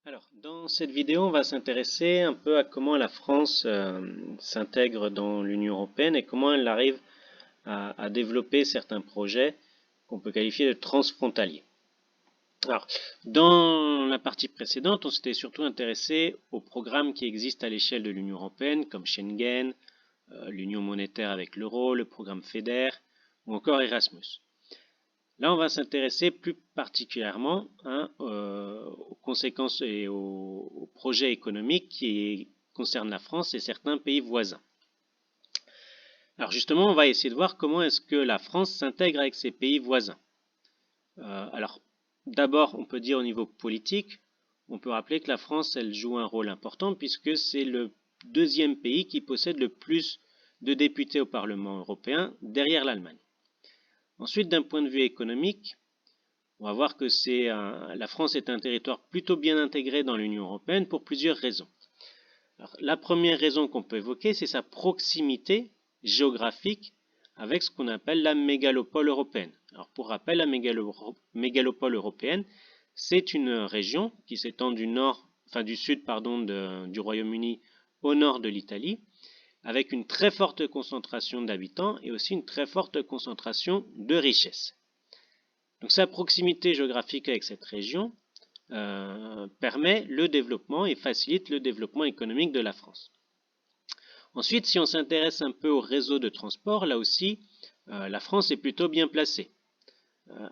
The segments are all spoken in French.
Alors, dans cette vidéo, on va s'intéresser un peu à comment la France s'intègre dans l'Union européenne et comment elle arrive à développer certains projets qu'on peut qualifier de transfrontaliers. Alors, dans la partie précédente, on s'était surtout intéressé aux programmes qui existent à l'échelle de l'Union européenne, comme Schengen, l'Union monétaire avec l'euro, le programme FEDER ou encore Erasmus. Là, on va s'intéresser plus particulièrement aux conséquences et aux projets économiques qui concernent la France et certains pays voisins. Alors justement, on va essayer de voir comment est-ce que la France s'intègre avec ses pays voisins. Alors, d'abord, on peut dire au niveau politique, on peut rappeler que la France, elle joue un rôle important puisque c'est le deuxième pays qui possède le plus de députés au Parlement européen derrière l'Allemagne. Ensuite, d'un point de vue économique, on va voir que la France est un territoire plutôt bien intégré dans l'Union européenne pour plusieurs raisons. Alors, la première raison qu'on peut évoquer, c'est sa proximité géographique avec ce qu'on appelle la mégalopole européenne. Alors, pour rappel, la mégalopole européenne, c'est une région qui s'étend du sud du Royaume-Uni au nord de l'Italie, avec une très forte concentration d'habitants et aussi une très forte concentration de richesses. Donc sa proximité géographique avec cette région permet le développement et facilite le développement économique de la France. Ensuite, si on s'intéresse un peu au réseau de transport, là aussi, la France est plutôt bien placée.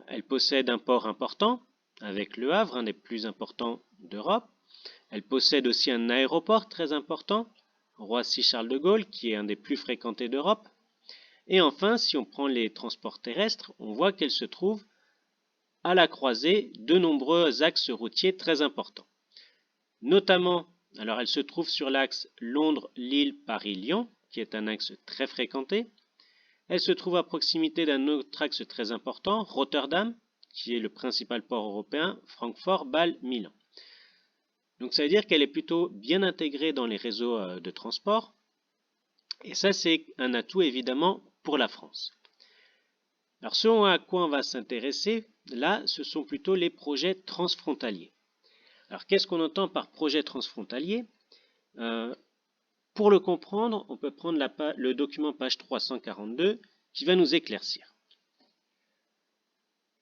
Elle possède un port important, avec Le Havre, un des plus importants d'Europe. Elle possède aussi un aéroport très important, Roissy-Charles de Gaulle, qui est un des plus fréquentés d'Europe. Et enfin, si on prend les transports terrestres, on voit qu'elle se trouve à la croisée de nombreux axes routiers très importants. Notamment, alors elle se trouve sur l'axe Londres-Lille-Paris-Lyon, qui est un axe très fréquenté. Elle se trouve à proximité d'un autre axe très important, Rotterdam, qui est le principal port européen, Francfort, Bâle, Milan. Donc ça veut dire qu'elle est plutôt bien intégrée dans les réseaux de transport. Et ça, c'est un atout évidemment pour la France. Alors ce à quoi on va s'intéresser, là, ce sont plutôt les projets transfrontaliers. Alors qu'est-ce qu'on entend par projet transfrontalier Pour le comprendre, on peut prendre le document page 342 qui va nous éclaircir.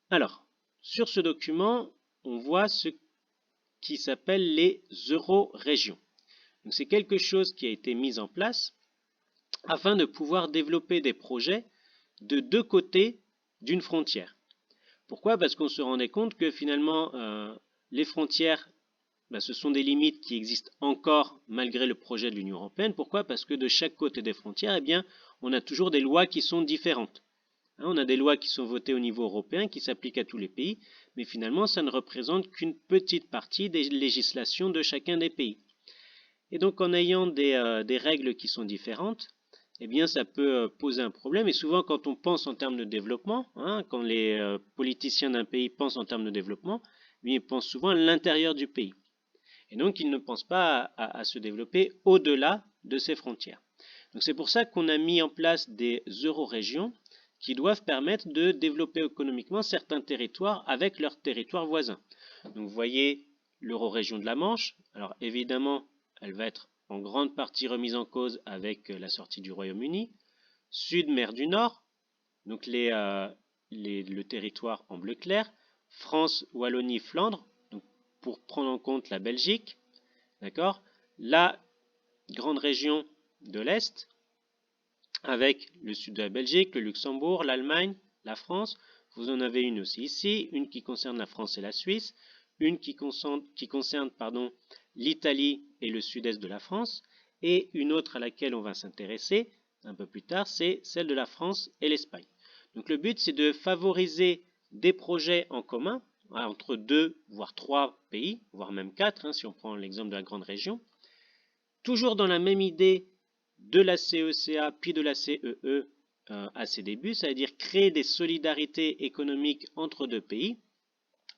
Alors, sur ce document, on voit ce qui s'appelle les eurorégions. Donc c'est quelque chose qui a été mis en place afin de pouvoir développer des projets de deux côtés d'une frontière. Pourquoi? Parce qu'on se rendait compte que finalement, les frontières, ce sont des limites qui existent encore malgré le projet de l'Union européenne. Pourquoi? Parce que de chaque côté des frontières, on a toujours des lois qui sont différentes. On a des lois qui sont votées au niveau européen, qui s'appliquent à tous les pays, mais finalement, ça ne représente qu'une petite partie des législations de chacun des pays. Et donc, en ayant des règles qui sont différentes, ça peut poser un problème. Et souvent, quand on pense en termes de développement, quand les politiciens d'un pays pensent en termes de développement, ils pensent souvent à l'intérieur du pays. Et donc, ils ne pensent pas à se développer au-delà de ces frontières. Donc, c'est pour ça qu'on a mis en place des eurorégions qui doivent permettre de développer économiquement certains territoires avec leurs territoires voisins. Donc, vous voyez l'eurorégion de la Manche. Alors, évidemment, elle va être en grande partie remise en cause avec la sortie du Royaume-Uni. Sud, mer du Nord, donc le territoire en bleu clair. France, Wallonie, Flandre, donc pour prendre en compte la Belgique. D'accord? La grande région de l'Est, avec le sud de la Belgique, le Luxembourg, l'Allemagne, la France. Vous en avez une aussi ici, une qui concerne la France et la Suisse, une qui concerne l'Italie et le sud-est de la France, et une autre à laquelle on va s'intéresser un peu plus tard, c'est celle de la France et l'Espagne. Donc le but, c'est de favoriser des projets en commun entre 2 voire 3 pays, voire même 4, si on prend l'exemple de la grande région, toujours dans la même idée de la CECA puis de la CEE à ses débuts, c'est-à-dire créer des solidarités économiques entre deux pays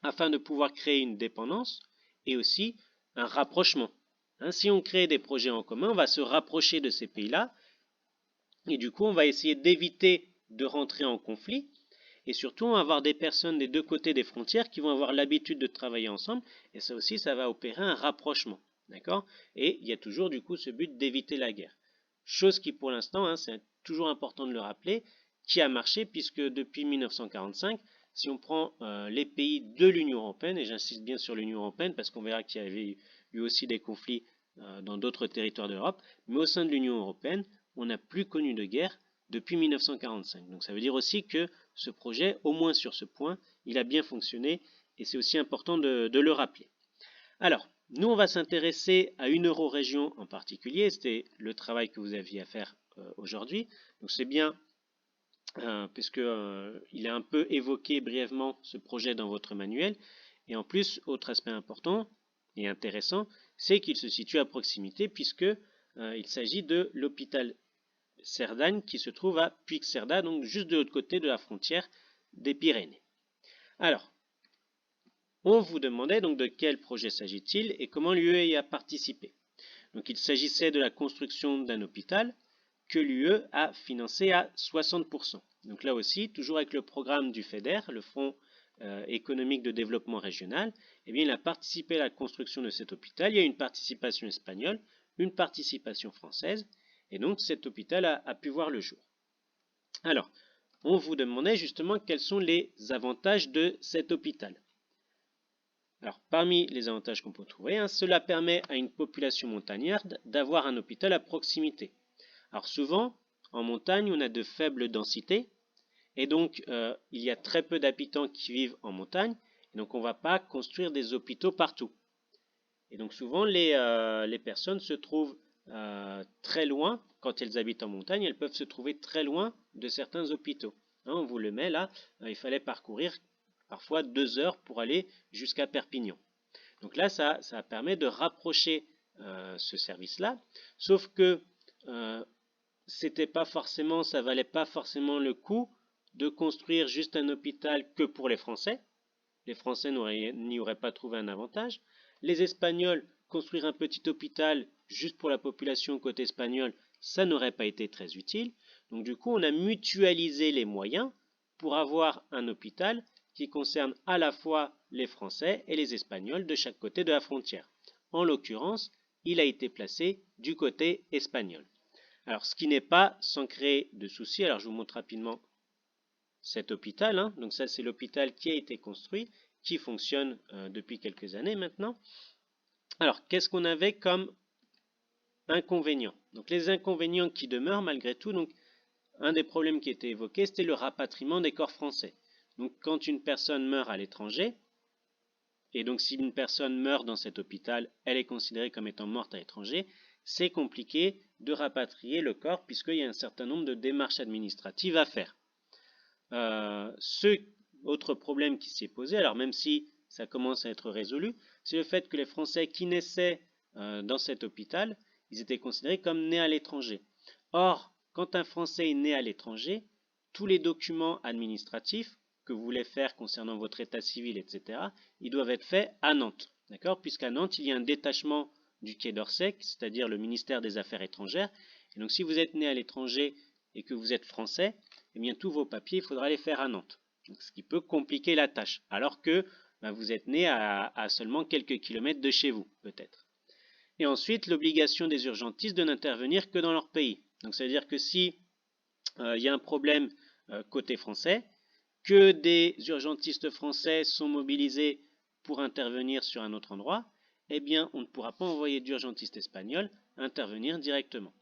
afin de pouvoir créer une dépendance et aussi un rapprochement. Si on crée des projets en commun, on va se rapprocher de ces pays-là et du coup on va essayer d'éviter de rentrer en conflit et surtout on va avoir des personnes des deux côtés des frontières qui vont avoir l'habitude de travailler ensemble, et ça aussi ça va opérer un rapprochement, d'accord? Et il y a toujours du coup ce but d'éviter la guerre. Chose qui pour l'instant, hein, c'est toujours important de le rappeler, qui a marché puisque depuis 1945, si on prend les pays de l'Union européenne, et j'insiste bien sur l'Union européenne parce qu'on verra qu'il y avait eu aussi des conflits dans d'autres territoires d'Europe, mais au sein de l'Union européenne, on n'a plus connu de guerre depuis 1945. Donc ça veut dire aussi que ce projet, au moins sur ce point, il a bien fonctionné et c'est aussi important de le rappeler. Alors, nous on va s'intéresser à une eurorégion en particulier, c'était le travail que vous aviez à faire aujourd'hui. Donc c'est bien puisque il est un peu évoqué brièvement ce projet dans votre manuel. Et en plus, autre aspect important et intéressant, c'est qu'il se situe à proximité puisque il s'agit de l'hôpital Cerdagne qui se trouve à Puigcerdà, donc juste de l'autre côté de la frontière des Pyrénées. Alors, on vous demandait donc de quel projet s'agit-il et comment l'UE y a participé. Donc il s'agissait de la construction d'un hôpital que l'UE a financé à 60%. Donc là aussi, toujours avec le programme du FEDER, le Fonds économique de développement régional, eh bien, il a participé à la construction de cet hôpital. Il y a une participation espagnole, une participation française, et donc cet hôpital a pu voir le jour. Alors, on vous demandait justement quels sont les avantages de cet hôpital. Alors, parmi les avantages qu'on peut trouver, hein, cela permet à une population montagnarde d'avoir un hôpital à proximité. Alors souvent, en montagne, on a de faibles densités, et donc il y a très peu d'habitants qui vivent en montagne, et donc on ne va pas construire des hôpitaux partout. Et donc souvent, les personnes se trouvent très loin, quand elles habitent en montagne, elles peuvent se trouver très loin de certains hôpitaux. Hein, on vous le met là, il fallait parcourir parfois 2 heures pour aller jusqu'à Perpignan. Donc là, ça permet de rapprocher ce service-là, sauf que c'était pas forcément, ça valait pas forcément le coup de construire juste un hôpital que pour les Français. Les Français n'y auraient pas trouvé un avantage. Les Espagnols, construire un petit hôpital juste pour la population côté espagnol, ça n'aurait pas été très utile. Donc du coup, on a mutualisé les moyens pour avoir un hôpital qui concerne à la fois les Français et les Espagnols de chaque côté de la frontière. En l'occurrence, il a été placé du côté espagnol. Alors, ce qui n'est pas sans créer de soucis, alors je vous montre rapidement cet hôpital, hein. Donc ça c'est l'hôpital qui a été construit, qui fonctionne depuis quelques années maintenant. Alors, qu'est-ce qu'on avait comme inconvénients? Donc les inconvénients qui demeurent malgré tout, donc un des problèmes qui était évoqué, c'était le rapatriement des corps français. Donc quand une personne meurt à l'étranger, et donc si une personne meurt dans cet hôpital, elle est considérée comme étant morte à l'étranger, c'est compliqué de rapatrier le corps puisqu'il y a un certain nombre de démarches administratives à faire. Ce autre problème qui s'est posé, alors même si ça commence à être résolu, c'est le fait que les Français qui naissaient dans cet hôpital, ils étaient considérés comme nés à l'étranger. Or, quand un Français est né à l'étranger, tous les documents administratifs que vous voulez faire concernant votre état civil, etc., ils doivent être faits à Nantes, d'accord? Puisqu'à Nantes, il y a un détachement du Quai d'Orsay, c'est-à-dire le ministère des Affaires étrangères. Et donc, si vous êtes né à l'étranger et que vous êtes français, eh bien, tous vos papiers, il faudra les faire à Nantes. Donc, ce qui peut compliquer la tâche, alors que vous êtes né à seulement quelques kilomètres de chez vous, peut-être. Et ensuite, l'obligation des urgentistes de n'intervenir que dans leur pays. Donc, ça veut dire que si il y a un problème côté français, que des urgentistes français sont mobilisés pour intervenir sur un autre endroit, eh bien, on ne pourra pas envoyer d'urgentistes espagnols intervenir directement.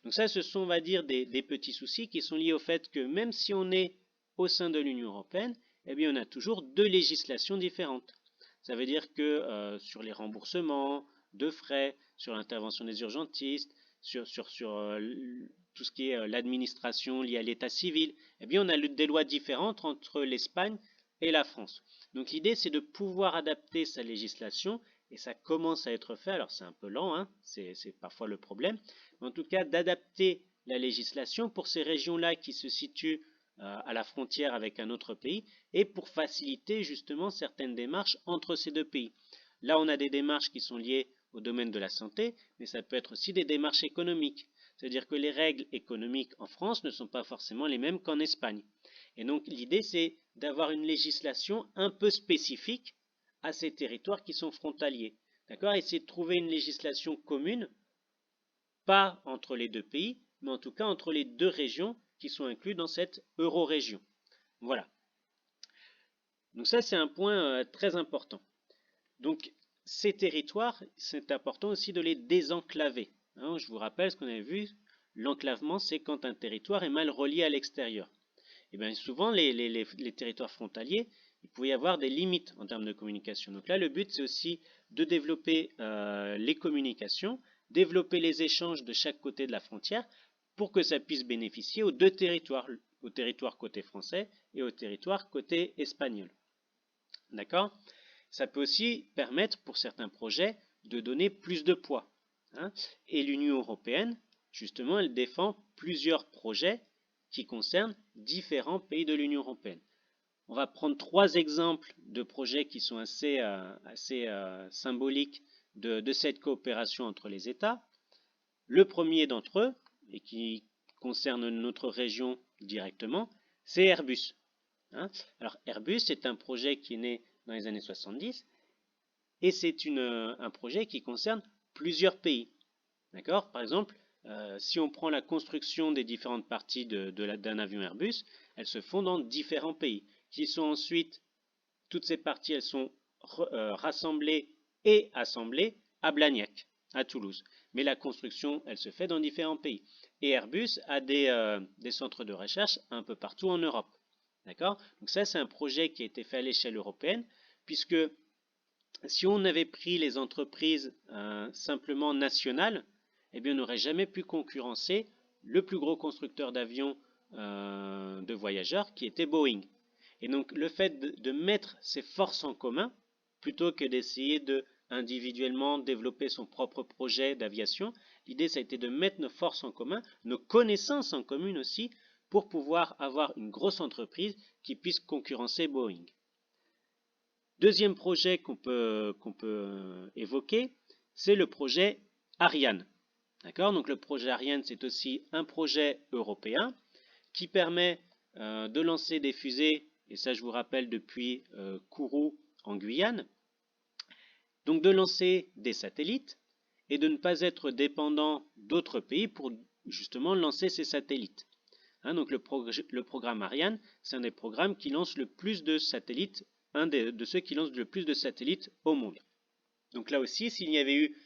Donc ça, ce sont, on va dire, des petits soucis qui sont liés au fait que même si on est au sein de l'Union européenne, eh bien, on a toujours 2 législations différentes. Ça veut dire que sur les remboursements de frais, sur l'intervention des urgentistes, sur tout ce qui est l'administration liée à l'état civil, eh bien, on a des lois différentes entre l'Espagne et la France. Donc l'idée, c'est de pouvoir adapter sa législation, et ça commence à être fait. Alors c'est un peu lent, hein, c'est parfois le problème, mais en tout cas d'adapter la législation pour ces régions-là qui se situent à la frontière avec un autre pays, et pour faciliter justement certaines démarches entre ces deux pays. Là, on a des démarches qui sont liées au domaine de la santé, mais ça peut être aussi des démarches économiques. C'est-à-dire que les règles économiques en France ne sont pas forcément les mêmes qu'en Espagne. Et donc l'idée c'est d'avoir une législation un peu spécifique à ces territoires qui sont frontaliers. D'accord? Essayer de trouver une législation commune, pas entre les deux pays, mais en tout cas entre les deux régions qui sont incluses dans cette euro-région. Voilà. Donc ça c'est un point très important. Donc ces territoires, c'est important aussi de les désenclaver. Hein, je vous rappelle ce qu'on avait vu, l'enclavement c'est quand un territoire est mal relié à l'extérieur. Et bien souvent les territoires frontaliers, il pouvait y avoir des limites en termes de communication. Donc là le but c'est aussi de développer les communications, développer les échanges de chaque côté de la frontière pour que ça puisse bénéficier aux deux territoires, au territoire côté français et au territoire côté espagnol. D'accord? Ça peut aussi permettre pour certains projets de donner plus de poids. Hein. Et l'Union européenne, justement, elle défend plusieurs projets qui concernent différents pays de l'Union européenne. On va prendre 3 exemples de projets qui sont assez symboliques de cette coopération entre les États. Le premier d'entre eux, et qui concerne notre région directement, c'est Airbus. Hein. Alors Airbus est un projet qui est né dans les années 70 et c'est un projet qui concerne plusieurs pays. D'accord? Par exemple, si on prend la construction des différentes parties d'un avion Airbus, elles se font dans différents pays, qui sont ensuite, toutes ces parties, elles sont rassemblées et assemblées à Blagnac, à Toulouse. Mais la construction, elle se fait dans différents pays. Et Airbus a des centres de recherche un peu partout en Europe. D'accord? Donc ça, c'est un projet qui a été fait à l'échelle européenne, puisque si on avait pris les entreprises simplement nationales, eh bien, on n'aurait jamais pu concurrencer le plus gros constructeur d'avions de voyageurs qui était Boeing. Et donc le fait de mettre ces forces en commun, plutôt que d'essayer de individuellement développer son propre projet d'aviation, l'idée ça a été de mettre nos forces en commun, nos connaissances en commun aussi, pour pouvoir avoir une grosse entreprise qui puisse concurrencer Boeing. Deuxième projet qu'on peut évoquer, c'est le projet Ariane. D'accord? Donc le projet Ariane, c'est aussi un projet européen qui permet de lancer des fusées, et ça je vous rappelle depuis Kourou en Guyane, donc de lancer des satellites et de ne pas être dépendant d'autres pays pour justement lancer ces satellites. Hein, donc le programme Ariane, c'est un des programmes qui lance le plus de satellites, un de ceux qui lancent le plus de satellites au monde. Donc là aussi, s'il y avait eu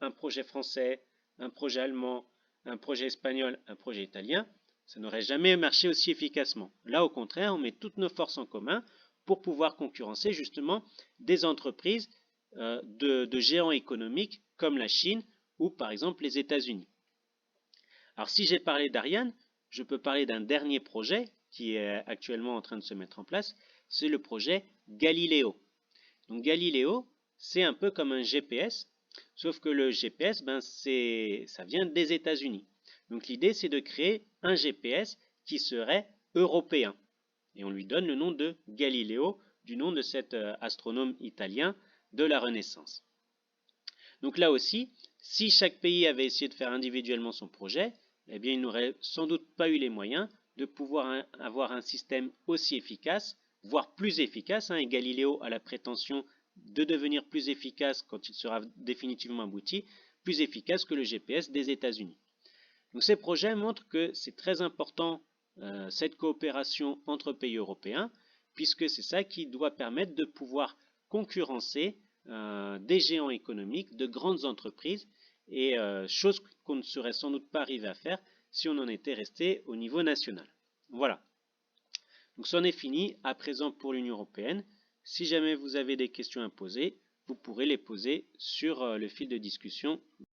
un projet français, un projet allemand, un projet espagnol, un projet italien, ça n'aurait jamais marché aussi efficacement. Là, au contraire, on met toutes nos forces en commun pour pouvoir concurrencer justement des entreprises de géants économiques comme la Chine ou par exemple les États-Unis. Alors si j'ai parlé d'Ariane, je peux parler d'un dernier projet qui est actuellement en train de se mettre en place, c'est le projet Galileo. Donc Galileo, c'est un peu comme un GPS, sauf que le GPS, ça vient des États-Unis. Donc l'idée, c'est de créer un GPS qui serait européen. Et on lui donne le nom de Galileo, du nom de cet astronome italien de la Renaissance. Donc là aussi, si chaque pays avait essayé de faire individuellement son projet, eh bien il n'aurait sans doute pas eu les moyens de pouvoir avoir un système aussi efficace, voire plus efficace, et Galileo a la prétention de devenir plus efficace quand il sera définitivement abouti, plus efficace que le GPS des États-Unis. Donc ces projets montrent que c'est très important cette coopération entre pays européens, puisque c'est ça qui doit permettre de pouvoir concurrencer des géants économiques, de grandes entreprises, et chose qu'on ne serait sans doute pas arrivé à faire si on en était resté au niveau national. Voilà. Donc c'en est fini à présent pour l'Union européenne. Si jamais vous avez des questions à poser, vous pourrez les poser sur le fil de discussion